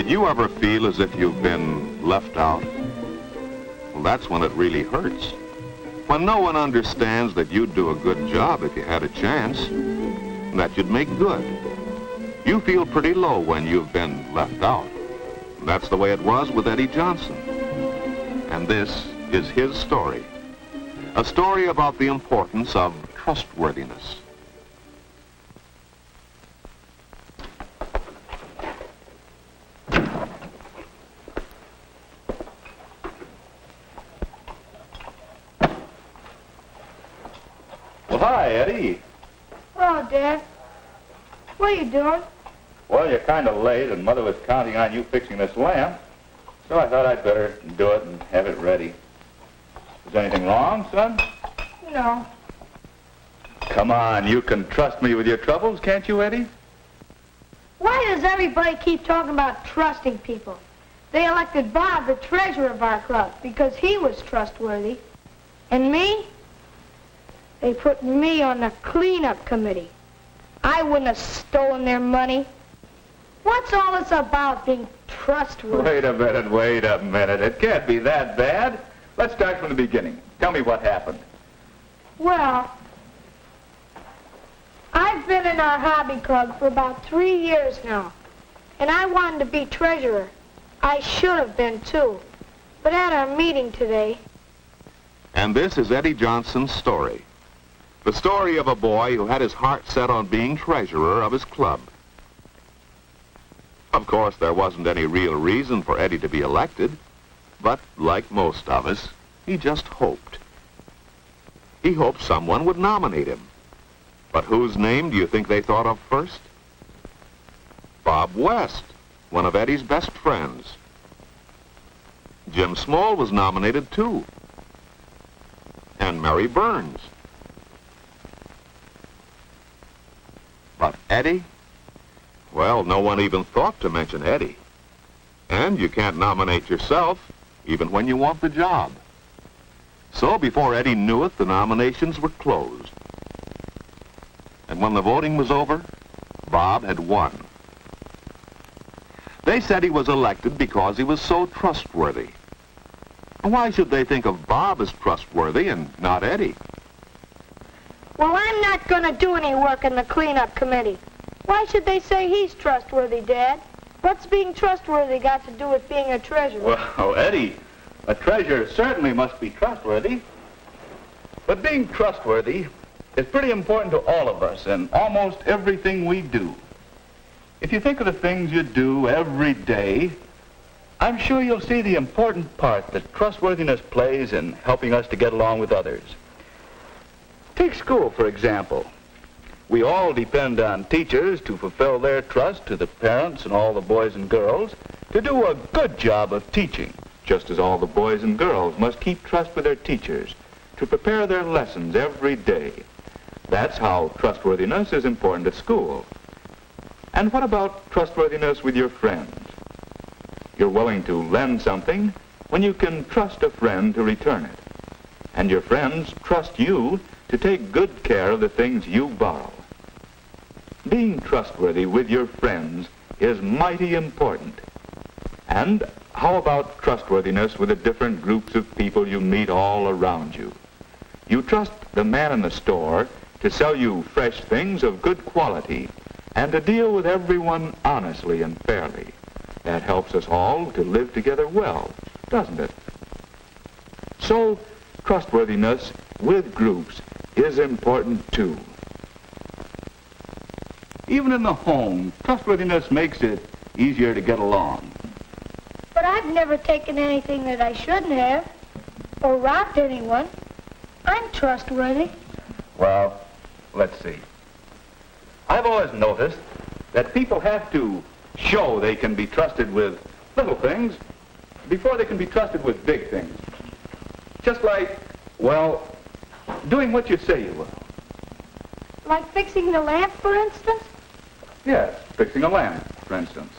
You ever feel as if you've been left out? Well, that's when it really hurts. When no one understands that you'd do a good job if you had a chance, that you'd make good. You feel pretty low when you've been left out. That's the way it was with Eddie Johnson. And this is his story. A story about the importance of trustworthiness. Well, hi, Eddie. Hello, Dad. What are you doing? Well, you're kind of late, and Mother was counting on you fixing this lamp, so I thought I'd better do it and have it ready. Is anything wrong, son? No. Come on, you can trust me with your troubles, can't you, Eddie? Why does everybody keep talking about trusting people? They elected Bob the treasurer of our club because he was trustworthy. And me? They put me on the cleanup committee. I wouldn't have stolen their money. What's all this about being trustworthy? Wait a minute. It can't be that bad. Let's start from the beginning. Tell me what happened. Well, I've been in our hobby club for about 3 years now, and I wanted to be treasurer. I should have been, too. But at our meeting today... And this is Eddie Johnson's story. The story of a boy who had his heart set on being treasurer of his club. Of course, there wasn't any real reason for Eddie to be elected, but like most of us, he just hoped. He hoped someone would nominate him. But whose name do you think they thought of first? Bob West, one of Eddie's best friends. Jim Small was nominated too. And Mary Burns. But Eddie? Well, no one even thought to mention Eddie. And you can't nominate yourself, even when you want the job. So before Eddie knew it, the nominations were closed. And when the voting was over, Bob had won. They said he was elected because he was so trustworthy. Why should they think of Bob as trustworthy and not Eddie? Well, I'm not going to do any work in the cleanup committee. Why should they say he's trustworthy, Dad? What's being trustworthy got to do with being a treasurer? Well, Eddie, a treasurer certainly must be trustworthy. But being trustworthy is pretty important to all of us in almost everything we do. If you think of the things you do every day, I'm sure you'll see the important part that trustworthiness plays in helping us to get along with others. Take school, for example. We all depend on teachers to fulfill their trust to the parents and all the boys and girls to do a good job of teaching, just as all the boys and girls must keep trust with their teachers to prepare their lessons every day. That's how trustworthiness is important at school. And what about trustworthiness with your friends? You're willing to lend something when you can trust a friend to return it. And your friends trust you to take good care of the things you borrow. Being trustworthy with your friends is mighty important. And how about trustworthiness with the different groups of people you meet all around you? You trust the man in the store to sell you fresh things of good quality and to deal with everyone honestly and fairly. That helps us all to live together well, doesn't it? So, trustworthiness with groups is important too. Even in the home, trustworthiness makes it easier to get along. But I've never taken anything that I shouldn't have, or robbed anyone. I'm trustworthy. Well, let's see. I've always noticed that people have to show they can be trusted with little things before they can be trusted with big things. Just like, well, doing what you say you will. Like fixing the lamp, for instance? Yes, fixing a lamp, for instance.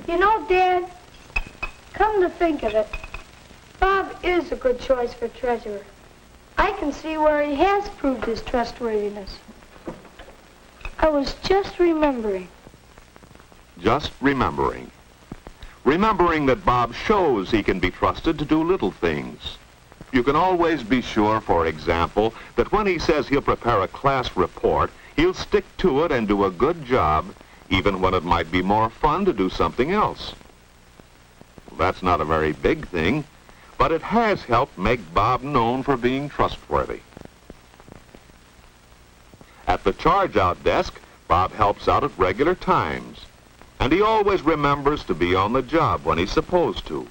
You know, Dad, come to think of it, Bob is a good choice for treasurer. I can see where he has proved his trustworthiness. I was just remembering. just remembering. Remembering that Bob shows he can be trusted to do little things. You can always be sure, for example, that when he says he'll prepare a class report, he'll stick to it and do a good job, even when it might be more fun to do something else. That's not a very big thing, but it has helped make Bob known for being trustworthy. At the charge-out desk, Bob helps out at regular times, and he always remembers to be on the job when he's supposed to.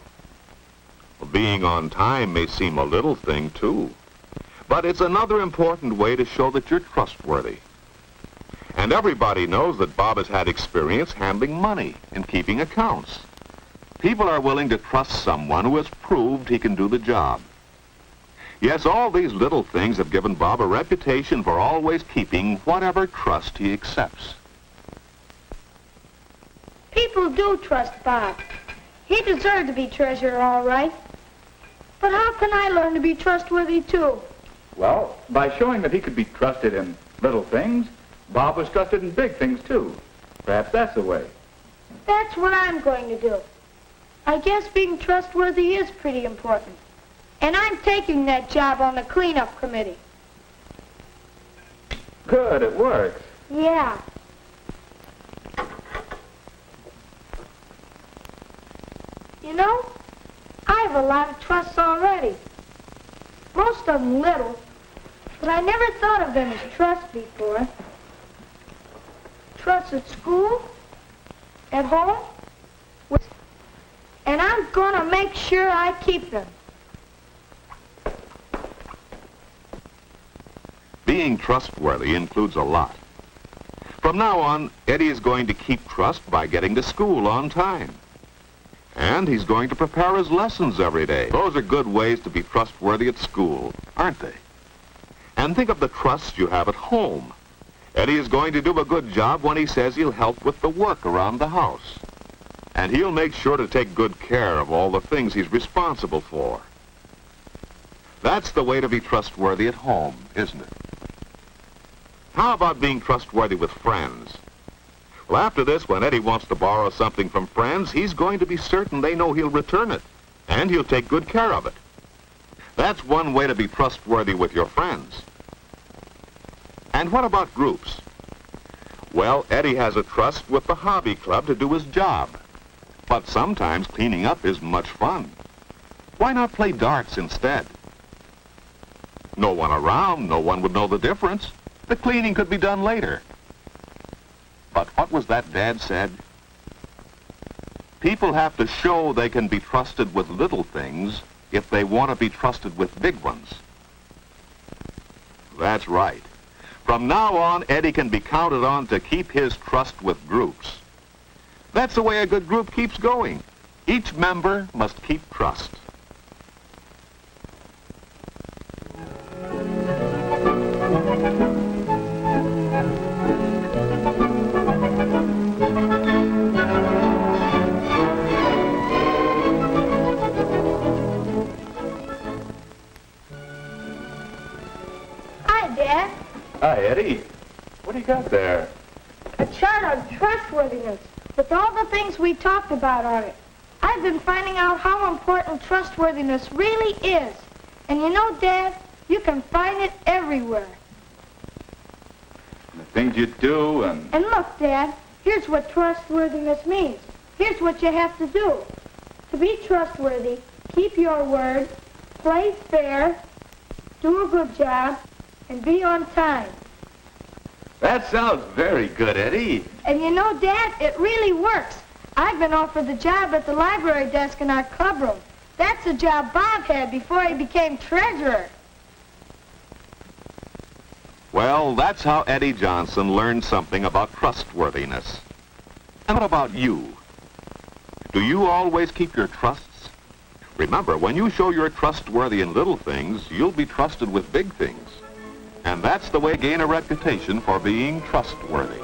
Being on time may seem a little thing, too, but it's another important way to show that you're trustworthy. And everybody knows that Bob has had experience handling money and keeping accounts. People are willing to trust someone who has proved he can do the job. Yes, all these little things have given Bob a reputation for always keeping whatever trust he accepts. People do trust Bob. He deserved to be treasurer, all right. But how can I learn to be trustworthy, too? Well, by showing that he could be trusted in little things, Bob was trusted in big things, too. Perhaps that's the way. That's what I'm going to do. I guess being trustworthy is pretty important. And I'm taking that job on the cleanup committee. Good, it works. Yeah. You know, I have a lot of trusts already. Most of them little, but I never thought of them as trusts before. Trusts at school, at home, and I'm going to make sure I keep them. Being trustworthy includes a lot. From now on, Eddie is going to keep trust by getting to school on time. And he's going to prepare his lessons every day. Those are good ways to be trustworthy at school, aren't they? And think of the trust you have at home. Eddie is going to do a good job when he says he'll help with the work around the house. And he'll make sure to take good care of all the things he's responsible for. That's the way to be trustworthy at home, isn't it? How about being trustworthy with friends? Well, after this, when Eddie wants to borrow something from friends, he's going to be certain they know he'll return it, and he'll take good care of it. That's one way to be trustworthy with your friends. And what about groups? Well, Eddie has a trust with the hobby club to do his job. But sometimes cleaning up is much fun. Why not play darts instead? No one around, no one would know the difference. The cleaning could be done later. But what was that Dad said? People have to show they can be trusted with little things if they want to be trusted with big ones. That's right. From now on, Eddie can be counted on to keep his trust with groups. That's the way a good group keeps going. Each member must keep trust. Hi, Dad. Hi, Eddie. What do you got there? A chart on trustworthiness with all the things we talked about on it. I've been finding out how important trustworthiness really is. And you know, Dad, you can find it everywhere. The things you do and... And look, Dad, here's what trustworthiness means. Here's what you have to do. To be trustworthy, keep your word, play fair, do a good job, and be on time. That sounds very good, Eddie. And you know, Dad, it really works. I've been offered the job at the library desk in our clubroom. That's the job Bob had before he became treasurer. Well, that's how Eddie Johnson learned something about trustworthiness. And what about you? Do you always keep your trusts? Remember, when you show you're trustworthy in little things, you'll be trusted with big things. And that's the way to gain a reputation for being trustworthy.